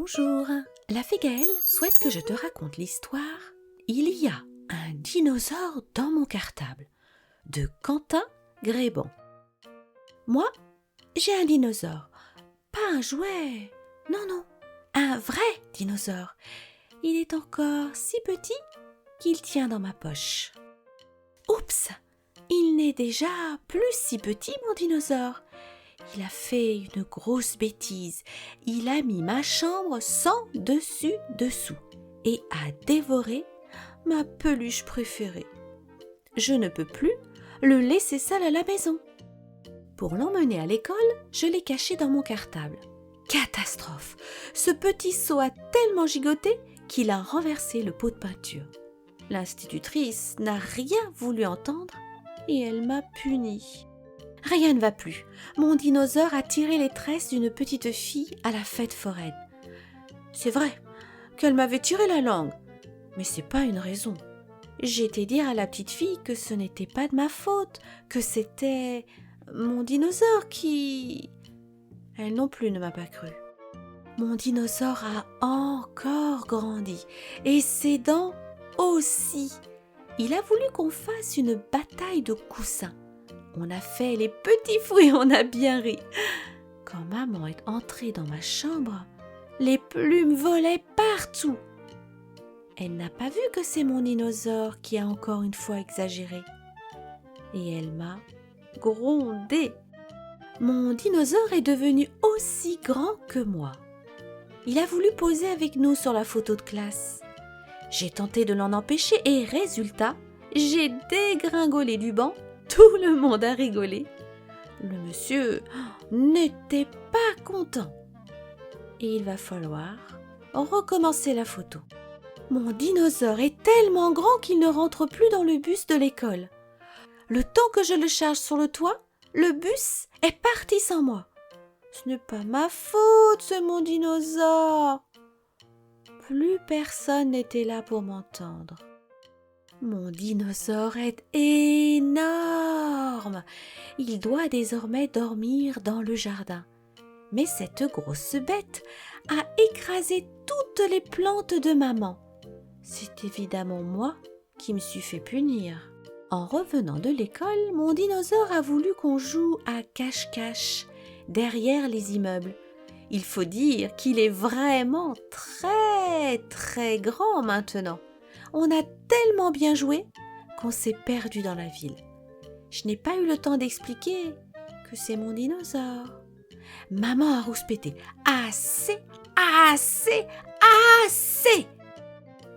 Bonjour, la fée Gaëlle souhaite que je te raconte l'histoire « Il y a un dinosaure dans mon cartable » de Quentin Grébon. Moi, j'ai un dinosaure, pas un jouet, non, un vrai dinosaure. Il est encore si petit qu'il tient dans ma poche. Oups, il n'est déjà plus si petit mon dinosaure. Il a fait une grosse bêtise. Il a mis ma chambre sans dessus-dessous et a dévoré ma peluche préférée. Je ne peux plus le laisser seul à la maison. Pour l'emmener à l'école, je l'ai caché dans mon cartable. Catastrophe! Ce petit seau a tellement gigoté qu'il a renversé le pot de peinture. L'institutrice n'a rien voulu entendre et elle m'a punie. Rien ne va plus. Mon dinosaure a tiré les tresses d'une petite fille à la fête foraine. C'est vrai qu'elle m'avait tiré la langue, mais c'est pas une raison. J'ai été dire à la petite fille que ce n'était pas de ma faute, que c'était mon dinosaure qui... Elle non plus ne m'a pas cru. Mon dinosaure a encore grandi et ses dents aussi. Il a voulu qu'on fasse une bataille de coussins. On a fait les petits fous et on a bien ri. Quand maman est entrée dans ma chambre, les plumes volaient partout. Elle n'a pas vu que c'est mon dinosaure qui a encore une fois exagéré. Et elle m'a grondé. Mon dinosaure est devenu aussi grand que moi. Il a voulu poser avec nous sur la photo de classe. J'ai tenté de l'en empêcher et résultat, j'ai dégringolé du banc. Tout le monde a rigolé. Le monsieur n'était pas content. Et il va falloir recommencer la photo. Mon dinosaure est tellement grand qu'il ne rentre plus dans le bus de l'école. Le temps que je le charge sur le toit, le bus est parti sans moi. Ce n'est pas ma faute, c'est mon dinosaure. Plus personne n'était là pour m'entendre. Mon dinosaure est énorme. Il doit désormais dormir dans le jardin. Mais cette grosse bête a écrasé toutes les plantes de maman. C'est évidemment moi qui me suis fait punir. En revenant de l'école, mon dinosaure a voulu qu'on joue à cache-cache derrière les immeubles. Il faut dire qu'il est vraiment très grand maintenant. On a tellement bien joué qu'on s'est perdu dans la ville. Je n'ai pas eu le temps d'expliquer que c'est mon dinosaure. Maman a rouspété. Assez!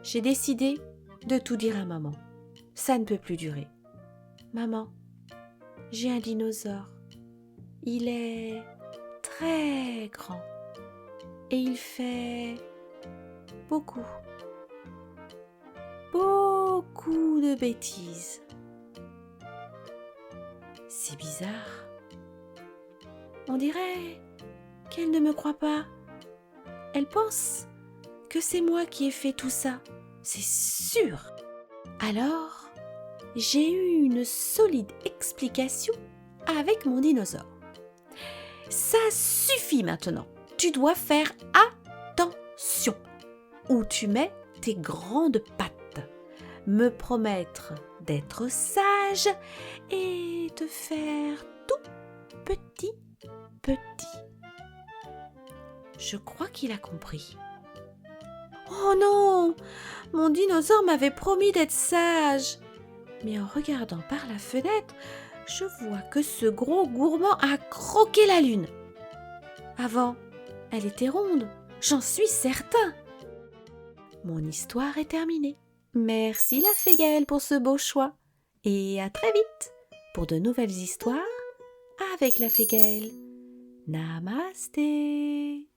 J'ai décidé de tout dire à maman. Ça ne peut plus durer. Maman, j'ai un dinosaure. Il est très grand et il fait beaucoup de bêtises. C'est bizarre. On dirait qu'elle ne me croit pas. Elle pense que c'est moi qui ai fait tout ça. C'est sûr. Alors, j'ai eu une solide explication avec mon dinosaure. Ça suffit maintenant. Tu dois faire attention où tu mets tes grandes pattes. Me promettre d'être sage et de faire tout petit. Je crois qu'il a compris. Oh non! Mon dinosaure m'avait promis d'être sage. Mais en regardant par la fenêtre, je vois que ce gros gourmand a croqué la lune. Avant, elle était ronde, j'en suis certain. Mon histoire est terminée. Merci la fée Gaëlle pour ce beau choix. Et à très vite pour de nouvelles histoires avec la fée Gaëlle. Namasté.